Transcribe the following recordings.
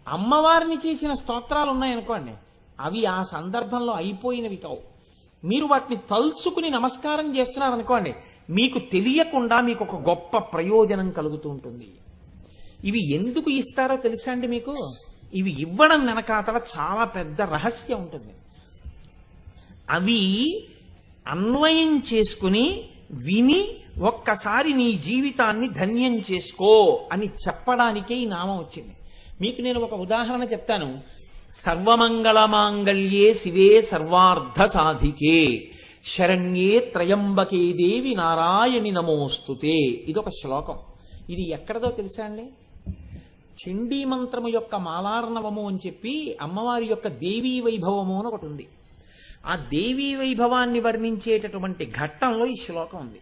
అమ్మవారిని చేసిన స్తోత్రాలు ఉన్నాయనుకోండి, అవి ఆ సందర్భంలో అయిపోయినవి కావు. మీరు వాటిని తలుచుకుని నమస్కారం చేస్తున్నారనుకోండి, మీకు తెలియకుండా మీకు ఒక గొప్ప ప్రయోజనం కలుగుతూ ఉంటుంది. ఇవి ఎందుకు ఇస్తారో తెలుసా అండి మీకు? ఇవి ఇవ్వడం వెనకాతల చాలా పెద్ద రహస్యం ఉంటుంది. అవి అన్వయం చేసుకుని విని ఒక్కసారి నీ జీవితాన్ని ధన్యం చేసుకో అని చెప్పడానికే ఈ నామం వచ్చింది. మీకు నేను ఒక ఉదాహరణ చెప్తాను. సర్వమంగళమాంగళ్యే శివే సర్వార్థ సాధికే శరణ్యే త్రయంబకే దేవి నారాయణి నమోస్తుతే. ఇదొక శ్లోకం. ఇది ఎక్కడదో తెలుసా అండి? చండీ మంత్రము యొక్క మాలార్ణవము అని చెప్పి అమ్మవారి యొక్క దేవీ వైభవము అని ఒకటి ఉంది. ఆ దేవీ వైభవాన్ని వర్ణించేటటువంటి ఘట్టంలో ఈ శ్లోకం ఉంది.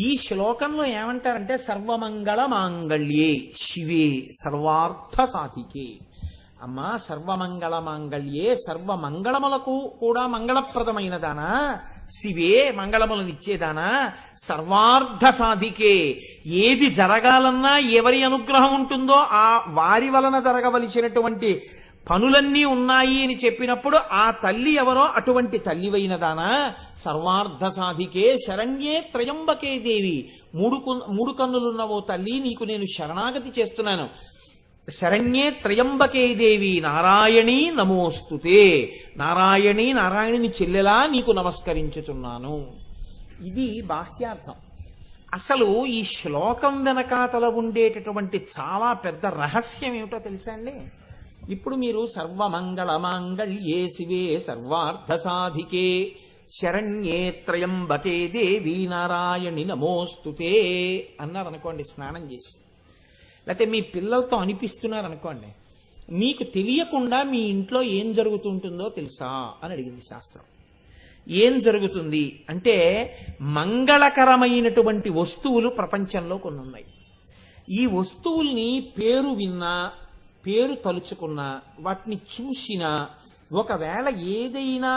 ఈ శ్లోకంలో ఏమంటారంటే సర్వమంగళ మాంగళ్యే శివే సర్వార్థ సాధికే. అమ్మా, సర్వమంగళ మాంగళ్యే, సర్వమంగళములకు కూడా మంగళప్రదమైన దానా, శివే మంగళములనిచ్చేదానా, సర్వార్థ సాధికే, ఏది జరగాలన్నా ఎవరి అనుగ్రహం ఉంటుందో ఆ వారి వలన జరగవలసినటువంటి పనులన్నీ ఉన్నాయి అని చెప్పినప్పుడు ఆ తల్లి ఎవరో అటువంటి తల్లివైనదానా, సర్వార్థ సాధికే శరణ్యే త్రయంబకే దేవి, మూడు కన్నులున్నవో తల్లి నీకు నేను శరణాగతి చేస్తున్నాను. శరణ్యే త్రయంబకే దేవి నారాయణి నమోస్తుతే, నారాయణి నారాయణుని చెల్లెలా నీకు నమస్కరించుతున్నాను. ఇది బాహ్యార్థం. అసలు ఈ శ్లోకం వెనకాతల ఉండేటటువంటి చాలా పెద్ద రహస్యం ఏమిటో తెలుసా అండి? ఇప్పుడు మీరు సర్వమంగళ మాంగళ్యే శివే సర్వార్థ సాధికే శరణ్యే త్రయంబకే దేవి నారాయణి నమోస్తుతే అన్నారనుకోండి స్నానం చేసి, లేకపోతే మీ పిల్లలతో అనిపిస్తున్నారనుకోండి, మీకు తెలియకుండా మీ ఇంట్లో ఏం జరుగుతుంటుందో తెలుసా అని అడిగింది శాస్త్రం. ఏం జరుగుతుంది అంటే, మంగళకరమైనటువంటి వస్తువులు ప్రపంచంలో కొన్ని ఉన్నాయి. ఈ వస్తువుల్ని పేరు విన్నా, పేరు తలుచుకున్నా, వాటిని చూసినా, ఒకవేళ ఏదైనా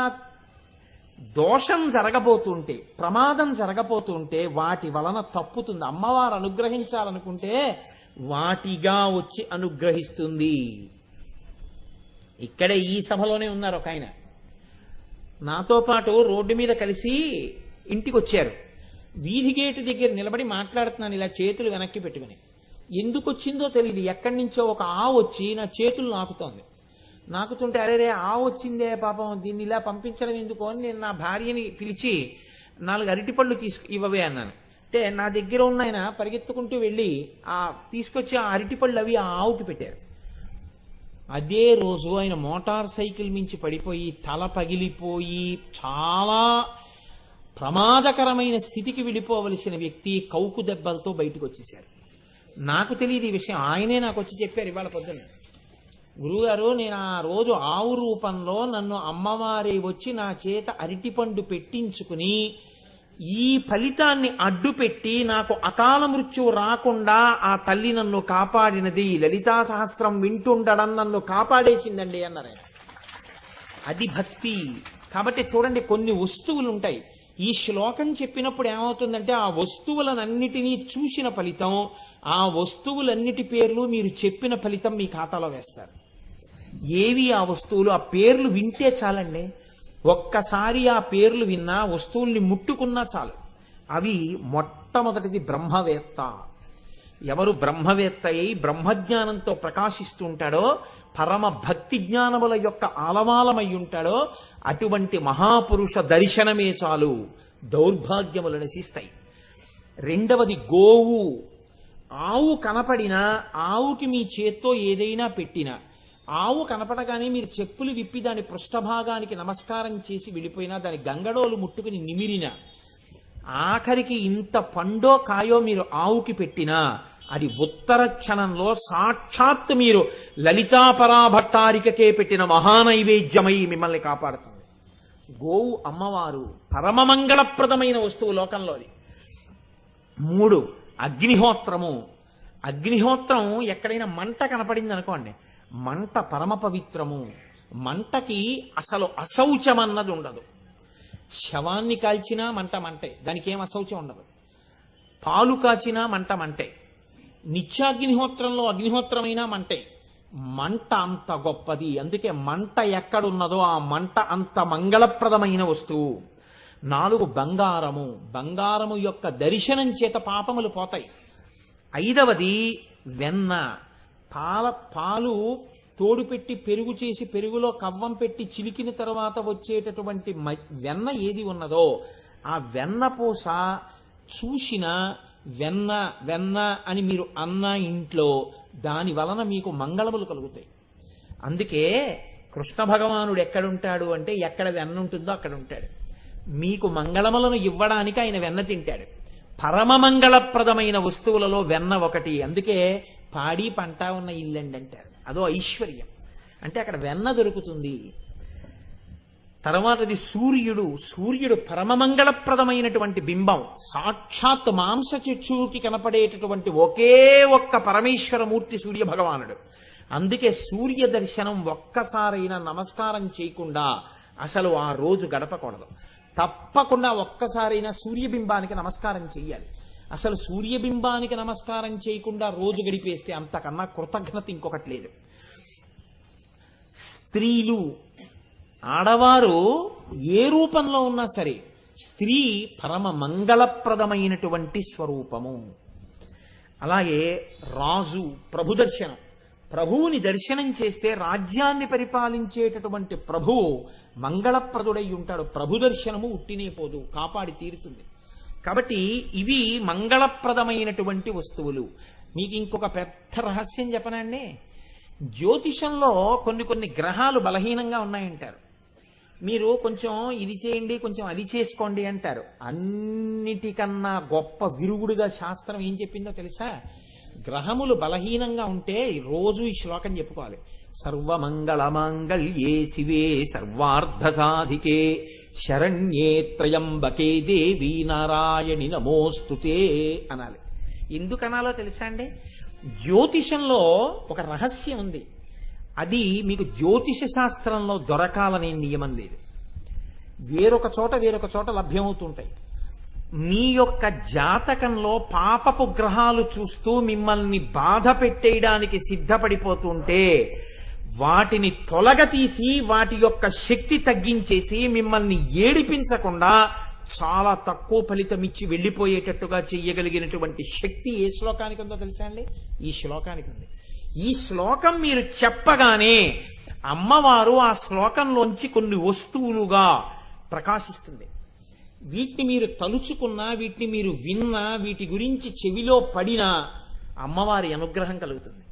దోషం జరగబోతుంటే, ప్రమాదం జరగబోతుంటే వాటి వలన తప్పుతుంది. అమ్మవారు అనుగ్రహించాలనుకుంటే వాటిగా వచ్చి అనుగ్రహిస్తుంది. ఇక్కడే ఈ సభలోనే ఉన్నారు ఒక ఆయన, నాతో పాటు రోడ్డు మీద కలిసి ఇంటికి వచ్చారు. వీధి గేటు దగ్గర నిలబడి మాట్లాడుతున్నాను ఇలా చేతులు వెనక్కి పెట్టుకుని. ఎందుకు వచ్చిందో తెలియదు, ఎక్కడి నుంచో ఒక ఆవు వచ్చి నా చేతులు నాకుతోంది. నాకుతుంటే అరే ఆవు వచ్చిందే పాపం, దీన్ని ఇలా పంపించడం ఎందుకు అని నేను నా భార్యని పిలిచి 4 అరటిపళ్ళు ఇవ్వవే అన్నాను. అంటే నా దగ్గర ఉన్న ఆయన పరిగెత్తుకుంటూ వెళ్ళి తీసుకొచ్చి ఆ అరటిపళ్ళు అవి ఆ ఆవుకి పెట్టారు. అదే రోజు ఆయన మోటార్ సైకిల్ మించి పడిపోయి తల పగిలిపోయి చాలా ప్రమాదకరమైన స్థితికి వెళ్ళిపోవలసిన వ్యక్తి కౌకు దెబ్బలతో బయటకు వచ్చేశారు. నాకు తెలియదు ఈ విషయం, ఆయనే నాకు వచ్చి చెప్పారు ఇవాళ పొద్దున్న. గురువుగారు, నేను ఆ రోజు ఆవు రూపంలో నన్ను అమ్మవారి వచ్చి నా చేత అరటిపండు పెట్టించుకుని ఈ ఫలితాన్ని అడ్డుపెట్టి నాకు అకాల మృత్యువు రాకుండా ఆ తల్లి నన్ను కాపాడినది, లలితా సహస్రం వింటుండడం నన్ను కాపాడేసిందండి అన్నారు ఆయన. అది భక్తి. కాబట్టి చూడండి, కొన్ని వస్తువులు ఉంటాయి. ఈ శ్లోకం చెప్పినప్పుడు ఏమవుతుందంటే ఆ వస్తువులనన్నిటినీ చూసిన ఫలితం, ఆ వస్తువులన్నిటి పేర్లు మీరు చెప్పిన ఫలితం మీ ఖాతాలో వేస్తారు. ఏవి ఆ వస్తువులు? ఆ పేర్లు వింటే చాలండి. ఒక్కసారి ఆ పేర్లు విన్నా, వస్తువుల్ని ముట్టుకున్నా చాలు. అవి మొట్టమొదటిది బ్రహ్మవేత్త. ఎవరు బ్రహ్మవేత్త అయి బ్రహ్మజ్ఞానంతో ప్రకాశిస్తూ ఉంటాడో, పరమ భక్తి జ్ఞానముల యొక్క ఆలవాలమై ఉంటాడో, అటువంటి మహాపురుష దర్శనమే చాలు దౌర్భాగ్యములు నశిస్తాయి. రెండవది గోవు. ఆవు కనపడినా, ఆవుకి మీ చేత్తో ఏదైనా పెట్టినా, ఆవు కనపడగానే మీరు చెప్పులు విప్పి దాని పృష్ఠభాగానికి నమస్కారం చేసి వెళ్ళిపోయినా, దాని గంగడోలు ముట్టుకుని నిమిరినా, ఆఖరికి ఇంత పండో కాయో మీరు ఆవుకి పెట్టినా, అది ఉత్తర క్షణంలో సాక్షాత్తు మీరు లలితాపరాభట్టారికకే పెట్టిన మహానైవేద్యమై మిమ్మల్ని కాపాడుతుంది. గోవు అమ్మవారు పరమమంగళప్రదమైన వస్తువు లోకంలోది. 3 అగ్నిహోత్రము. అగ్నిహోత్రం ఎక్కడైనా మంట కనపడింది అనుకోండి, మంట పరమ పవిత్రము. మంటకి అసలు అశౌచం అన్నది ఉండదు. శవాన్ని కాల్చినా మంట మంటే, దానికి ఏం అశౌచం ఉండదు. పాలు కాచినా మంట మంటే, నిత్యాగ్నిహోత్రంలో అగ్నిహోత్రమైనా మంటే, మంట అంత గొప్పది, అందుకే మంట ఎక్కడున్నదో ఆ మంట అంత మంగళప్రదమైన వస్తువు. 4 బంగారము, బంగారము యొక్క దర్శనం చేత పాపములు పోతాయి. 5వది వెన్న, పాలు తోడు పెట్టి పెరుగు చేసి పెరుగులో కవ్వం పెట్టి చిలికిన తర్వాత వచ్చేటటువంటి వెన్న ఏది ఉన్నదో ఆ వెన్న పూస చూసిన వెన్న వెన్న అని మీరు అన్న ఇంట్లో దాని వలన మీకు మంగళములు కలుగుతాయి. అందుకే కృష్ణ భగవానుడు ఎక్కడుంటాడు అంటే ఎక్కడ వెన్న ఉంటుందో అక్కడ ఉంటాడు. మీకు మంగళములను ఇవ్వడానికి ఆయన వెన్న తింటాడు. పరమ మంగళప్రదమైన వస్తువులలో వెన్న ఒకటి. అందుకే పాడి పంట ఉన్న ఇల్లండి అంటారు, అదో ఐశ్వర్యం. అంటే అక్కడ వెన్న దొరుకుతుంది. తర్వాతది సూర్యుడు పరమమంగళప్రదమైనటువంటి బింబం. సాక్షాత్ మాంస చక్షువుకి కనపడేటటువంటి ఒకే ఒక్క పరమేశ్వరమూర్తి సూర్య భగవానుడు. అందుకే సూర్య దర్శనం ఒక్కసారైనా నమస్కారం చేయకుండా అసలు ఆ రోజు గడపకూడదు. తప్పకుండా ఒక్కసారైనా సూర్యబింబానికి నమస్కారం చెయ్యాలి. అసలు సూర్యబింబానికి నమస్కారం చేయకుండా రోజు గడిపేస్తే అంతకన్నా కృతజ్ఞత ఇంకొకటి లేదు. స్త్రీలు, ఆడవారు ఏ రూపంలో ఉన్నా సరే స్త్రీ పరమ మంగళప్రదమైనటువంటి స్వరూపము. అలాగే రాజు ప్రభు దర్శనం, ప్రభువుని దర్శనం చేస్తే రాజ్యాన్ని పరిపాలించేటటువంటి ప్రభువు మంగళప్రదుడై ఉంటాడు. ప్రభు దర్శనము ఉట్టినే పోదు, కాపాడి తీరుతుంది. కాబట్టి ఇవి మంగళప్రదమైనటువంటి వస్తువులు. మీకు ఇంకొక పెద్ద రహస్యం చెప్పనండి. జ్యోతిషంలో కొన్ని గ్రహాలు బలహీనంగా ఉన్నాయంటారు. మీరు కొంచెం ఇది చేయండి, కొంచెం అది చేసుకోండి అంటారు. అన్నిటికన్నా గొప్ప విరుగుడుగా శాస్త్రం ఏం చెప్పిందో తెలుసా? గ్రహములు బలహీనంగా ఉంటే రోజు ఈ శ్లోకం చెప్పుకోవాలి. సర్వమంగళమాంగళ్యే శివే సర్వార్థ సాధికే శరణ్యే త్రయంబకే దేవి నారాయణి నమోస్తుతే అనాలి. ఎందుకనాలో తెలుసా అండి? జ్యోతిషంలో ఒక రహస్యం ఉంది. అది మీకు జ్యోతిష శాస్త్రంలో దొరకాలనే నియమం లేదు. వేరొక చోట లభ్యమవుతుంటాయి. మీ యొక్క జాతకంలో పాపపు గ్రహాలు చూస్తూ మిమ్మల్ని బాధ పెట్టేయడానికి సిద్ధపడిపోతుంటే వాటిని తొలగతీసి వాటి యొక్క శక్తి తగ్గించేసి మిమ్మల్ని ఏడిపించకుండా చాలా తక్కువ ఫలితం ఇచ్చి వెళ్ళిపోయేటట్టుగా చెయ్యగలిగినటువంటి శక్తి ఏ శ్లోకానికి ఉందో తెలుసా అండి? ఈ శ్లోకానికి ఉంది. ఈ శ్లోకం మీరు చెప్పగానే అమ్మవారు ఆ శ్లోకంలోంచి కొన్ని వస్తువులుగా ప్రకాశిస్తుంది. వీటిని మీరు తలుచుకున్నా, వీటిని మీరు విన్నా, వీటి గురించి చెవిలో పడినా అమ్మవారి అనుగ్రహం కలుగుతుంది.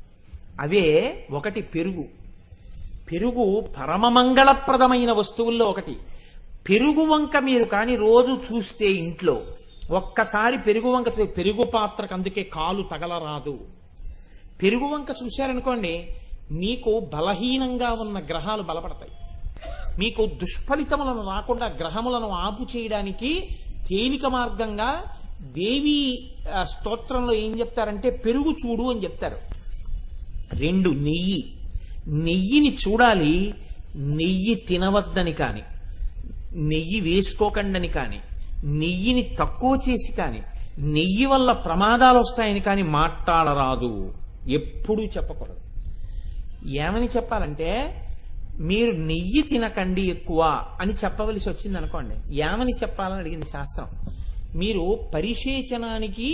అవే ఒకటి పెరుగు. పెరుగు పరమమంగళప్రదమైన వస్తువుల్లో ఒకటి. పెరుగు వంక మీరు కానీ రోజు చూస్తే ఇంట్లో ఒక్కసారి పెరుగు వంక, పెరుగు పాత్రకు అందుకే కాలు తగలరాదు. పెరుగు వంక చూశారనుకోండి, మీకు బలహీనంగా ఉన్న గ్రహాలు బలపడతాయి. మీకు దుష్ఫలితములను రాకుండా గ్రహములను ఆపు చేయడానికి తేలిక మార్గంగా దేవి స్తోత్రంలో ఏం చెప్తారంటే పెరుగు చూడు అని చెప్తారు. 2 నెయ్యిని చూడాలి. నెయ్యి తినవద్దని కాని, నెయ్యి వేసుకోకండని కాని, నెయ్యిని తక్కువ చేసి కాని, నెయ్యి వల్ల ప్రమాదాలు వస్తాయని కాని మాట్లాడరాదు. ఎప్పుడూ చెప్పకూడదు. ఏమని చెప్పాలంటే, మీరు నెయ్యి తినకండి ఎక్కువ అని చెప్పవలసి వచ్చింది అనుకోండి, ఏమని చెప్పాలని అడిగింది శాస్త్రం. మీరు పరిశేచనానికి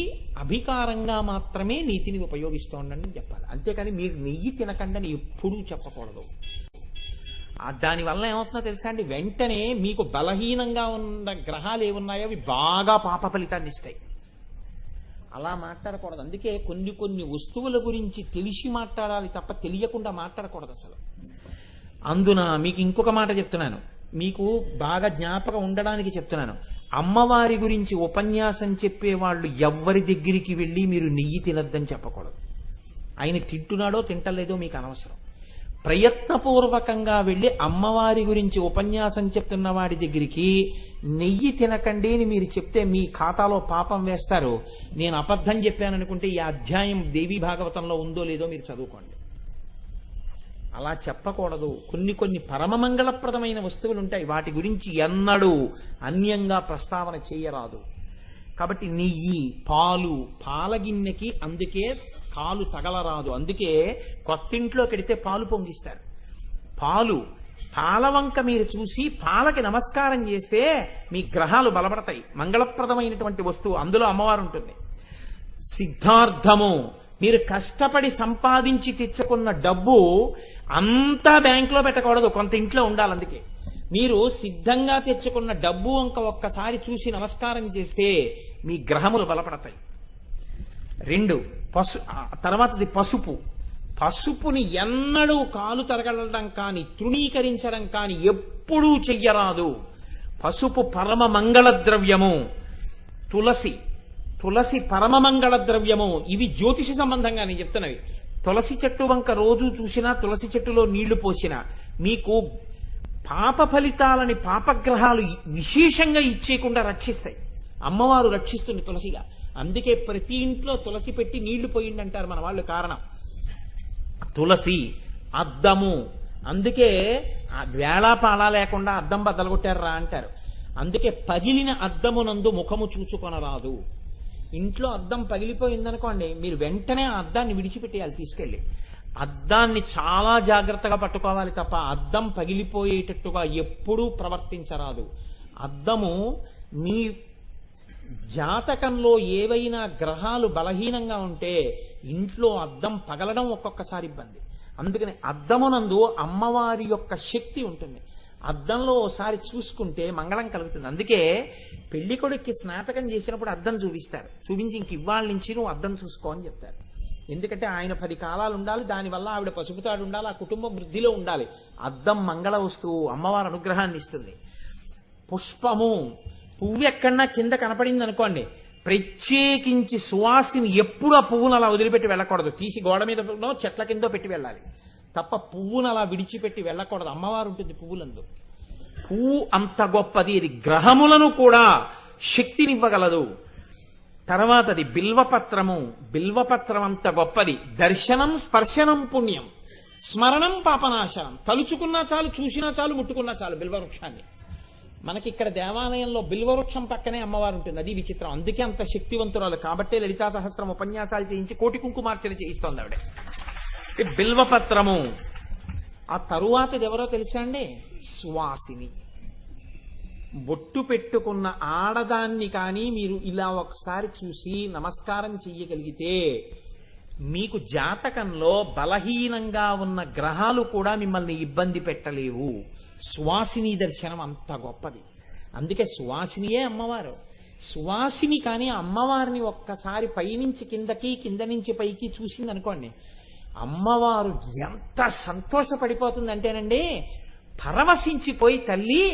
అభికారంగా మాత్రమే నీతిని ఉపయోగిస్తూ ఉండండి చెప్పాలి. అంతేకాని మీరు నెయ్యి తినకండి అని ఎప్పుడూ చెప్పకూడదు. దానివల్ల ఏమవుతుందో తెలుసా అండి? వెంటనే మీకు బలహీనంగా ఉన్న గ్రహాలు ఏమున్నాయో అవి బాగా పాప ఫలితాన్ని ఇస్తాయి. అలా మాట్లాడకూడదు. అందుకే కొన్ని వస్తువుల గురించి తెలిసి మాట్లాడాలి తప్ప తెలియకుండా మాట్లాడకూడదు అసలు. అందున మీకు ఇంకొక మాట చెప్తున్నాను, మీకు బాగా జ్ఞాపకం ఉండడానికి చెప్తున్నాను. అమ్మవారి గురించి ఉపన్యాసం చెప్పేవాళ్ళు ఎవ్వరి దగ్గరికి వెళ్ళి మీరు నెయ్యి తినద్దని చెప్పకూడదు. ఆయన తింటున్నాడో తింటలేదో మీకు అనవసరం. ప్రయత్నపూర్వకంగా వెళ్ళి అమ్మవారి గురించి ఉపన్యాసం చెప్తున్న వాడి దగ్గరికి నెయ్యి తినకండి అని మీరు చెప్తే మీ ఖాతాలో పాపం వేస్తారు. నేను అబద్ధం చెప్పాననుకుంటే ఈ అధ్యాయం దేవీ భాగవతంలో ఉందో లేదో మీరు చదువుకోండి. అలా చెప్పకూడదు. కొన్ని పరమమంగళప్రదమైన వస్తువులు ఉంటాయి, వాటి గురించి ఎన్నడూ అన్యంగా ప్రస్తావన చేయరాదు. కాబట్టి నెయ్యి, పాల గిన్నెకి అందుకే కాలు తగలరాదు. అందుకే కొత్తింట్లోకి వెడితే పాలు పొంగిస్తారు. పాలవంక మీరు చూసి పాలకి నమస్కారం చేస్తే మీ గ్రహాలు బలపడతాయి. మంగళప్రదమైనటువంటి వస్తువు, అందులో అమ్మవారు ఉంటుంది. సిద్ధార్థము, మీరు కష్టపడి సంపాదించి తెచ్చుకున్న డబ్బు అంతా బ్యాంకులో పెట్టకూడదు, కొంత ఇంట్లో ఉండాలి. అందుకే మీరు సిద్ధంగా తెచ్చుకున్న డబ్బు ఒక్కసారి చూసి నమస్కారం చేస్తే మీ గ్రహములు బలపడతాయి. 2 తర్వాతది పసుపుని ఎన్నడూ కాలు తరగడం కానీ తృణీకరించడం కానీ ఎప్పుడూ చెయ్యరాదు. పసుపు పరమ మంగళ ద్రవ్యము. తులసి పరమ మంగళ ద్రవ్యము. ఇవి జ్యోతిష సంబంధంగా నేను చెప్తున్నవి. తులసి చెట్టు వంక రోజు చూసినా, తులసి చెట్టులో నీళ్లు పోసినా మీకు పాప ఫలితాలని పాపగ్రహాలు విశేషంగా ఇచ్చేయకుండా రక్షిస్తాయి. అమ్మవారు రక్షిస్తుంది తులసిగా. అందుకే ప్రతి ఇంట్లో తులసి పెట్టి నీళ్లు పోయిందంటారు మన వాళ్ళు. కారణం తులసి. అద్దము, అందుకే వేళాపాళా లేకుండా అద్దం బద్దలుగొట్టారా అంటారు. అందుకే పగిలిన అద్దమునందు ముఖము చూసుకొనరాదు. ఇంట్లో అద్దం పగిలిపోయిందనుకోండి, మీరు వెంటనే ఆ అద్దాన్ని విడిచిపెట్టేయాలి తీసుకెళ్ళి. అద్దాన్ని చాలా జాగ్రత్తగా పట్టుకోవాలి తప్ప అద్దం పగిలిపోయేటట్టుగా ఎప్పుడూ ప్రవర్తించరాదు. అద్దము మీ జాతకంలో ఏవైనా గ్రహాలు బలహీనంగా ఉంటే ఇంట్లో అద్దం పగలడం ఒక్కొక్కసారి ఇబ్బంది. అందుకని అద్దమునందు అమ్మవారి యొక్క శక్తి ఉంటుంది. అద్దంలో ఓసారి చూసుకుంటే మంగళం కలుగుతుంది. అందుకే పెళ్లి కొడుక్కి స్నాతకం చేసినప్పుడు అద్దం చూపిస్తారు. చూపించి ఇంక ఇవాళ నుంచి నువ్వు అద్దం చూసుకో అని చెప్తారు. ఎందుకంటే ఆయన 10 కాలాలు ఉండాలి, దానివల్ల ఆవిడ పసుపుతాడు ఉండాలి, ఆ కుటుంబం వృద్ధిలో ఉండాలి. అద్దం మంగళ వస్తువు, అమ్మవారి అనుగ్రహాన్ని ఇస్తుంది. పుష్పము, పువ్వు ఎక్కడన్నా కింద కనపడింది అనుకోండి, ప్రత్యేకించి సువాసిని ఎప్పుడు ఆ పువ్వును అలా వదిలిపెట్టి వెళ్ళకూడదు. తీసి గోడ మీద చెట్ల కిందో పెట్టి వెళ్ళాలి తప్ప పువ్వును అలా విడిచిపెట్టి వెళ్ళకూడదు. అమ్మవారు ఉంటుంది పువ్వులందు. పువ్వు అంత గొప్పది, ఇది గ్రహములను కూడా శక్తినివ్వగలదు. తర్వాతది బిల్వపత్రము. బిల్వపత్రం అంత గొప్పది. దర్శనం స్పర్శనం పుణ్యం, స్మరణం పాపనాశనం. తలుచుకున్నా చాలు, చూసినా చాలు, ముట్టుకున్నా చాలు బిల్వవృక్షాన్ని. మనకి ఇక్కడ దేవాలయంలో బిల్వవృక్షం పక్కనే అమ్మవారు ఉంటుంది. అది విచిత్రం. అందుకే అంత శక్తివంతురాలు. కాబట్టే లలితా సహస్రం ఉపన్యాసాలు చేయించి కోటి కుంకుమార్చన చేయిస్తోంది ఆవిడ. బిల్వపత్రము. ఆ తరువాతది ఎవరో తెలుసా అండి? సువాసిని. బొట్టు పెట్టుకున్న ఆడదాన్ని కానీ మీరు ఇలా ఒకసారి చూసి నమస్కారం చెయ్యగలిగితే మీకు జాతకంలో బలహీనంగా ఉన్న గ్రహాలు కూడా మిమ్మల్ని ఇబ్బంది పెట్టలేవు. సువాసిని దర్శనం అంత గొప్పది. అందుకే సువాసినియే అమ్మవారు. సువాసిని కానీ అమ్మవారిని ఒక్కసారి పైనుంచి కిందకి, కింద నుంచి పైకి చూసింది అనుకోండి, అమ్మవారు ఎంత సంతోషపడిపోతుందంటేనండి, పరవశించిపోయి తల్లి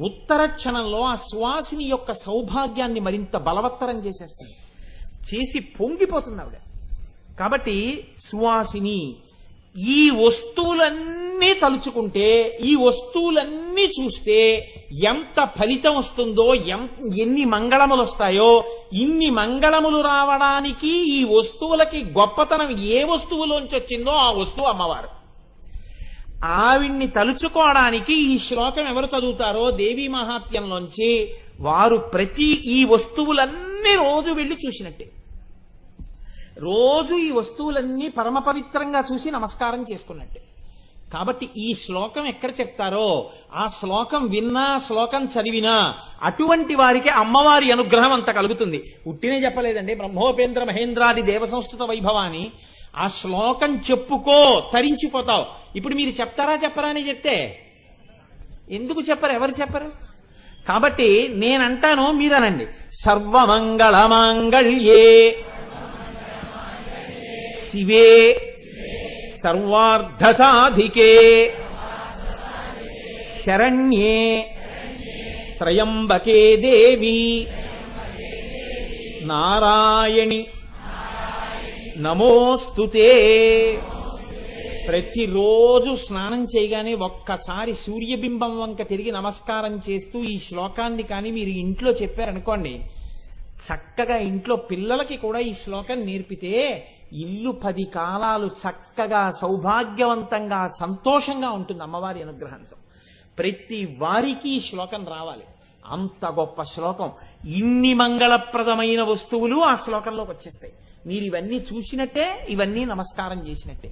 ఉత్తర క్షణంలో ఆ సువాసిని యొక్క సౌభాగ్యాన్ని మరింత బలవత్తరం చేసేస్తుంది. చేసి పొంగిపోతుంది ఆవిడ. కాబట్టి సువాసిని. ఈ వస్తువులన్నీ తలుచుకుంటే, ఈ వస్తువులన్నీ చూస్తే ఎంత ఫలితం వస్తుందో, ఎన్ని మంగళములు వస్తాయో, ఇన్ని మంగళములు రావడానికి ఈ వస్తువులకి గొప్పతనం ఏ వస్తువులోంచి వచ్చిందో ఆ వస్తువు అమ్మవారు. ఆవిడ్ని తలుచుకోవడానికి ఈ శ్లోకం ఎవరు చదువుతారో దేవీ మహాత్మ్యంలోంచి వారు ప్రతి ఈ వస్తువులన్నీ రోజు వెళ్ళి చూసినట్టే. రోజు ఈ వస్తువులన్నీ పరమ పవిత్రంగా చూసి నమస్కారం చేసుకున్నట్టే. కాబట్టి ఈ శ్లోకం ఎక్కడ చెప్తారో ఆ శ్లోకం విన్నా, శ్లోకం చదివినా అటువంటి వారికి అమ్మవారి అనుగ్రహం అంత కలుగుతుంది. ఉట్టినే చెప్పలేదండి. బ్రహ్మోపేంద్ర మహేంద్రాది దేవ సంస్కృత వైభవాన్ని ఆ శ్లోకం చెప్పుకో తరించిపోతావు. ఇప్పుడు మీరు చెప్తారా చెప్పరా అని చెప్తే ఎందుకు చెప్పరు? ఎవరు చెప్పరు? కాబట్టి నేనంటాను, మీరనండి. సర్వమంగళ మాంగళ్యే శివే సర్వార్థ సాధికే శరణ్యే త్రయంబకే దేవి నారాయణి నమోస్తుతే. ప్రతిరోజు స్నానం చేయగానే ఒక్కసారి సూర్యబింబం వంక తిరిగి నమస్కారం చేస్తూ ఈ శ్లోకాన్ని కానీ మీరు ఇంట్లో చెప్పారనుకోండి, చక్కగా ఇంట్లో పిల్లలకి కూడా ఈ శ్లోకం నేర్పితే ఇల్లు 10 కాలాలు చక్కగా సౌభాగ్యవంతంగా సంతోషంగా ఉంటుంది అమ్మవారి అనుగ్రహంతో. ప్రతి వారికి ఈ శ్లోకం రావాలి. అంత గొప్ప శ్లోకం. ఇన్ని మంగళప్రదమైన వస్తువులు ఆ శ్లోకంలోకి వచ్చేస్తాయి. మీరు ఇవన్నీ చూసినట్టే, ఇవన్నీ నమస్కారం చేసినట్టే.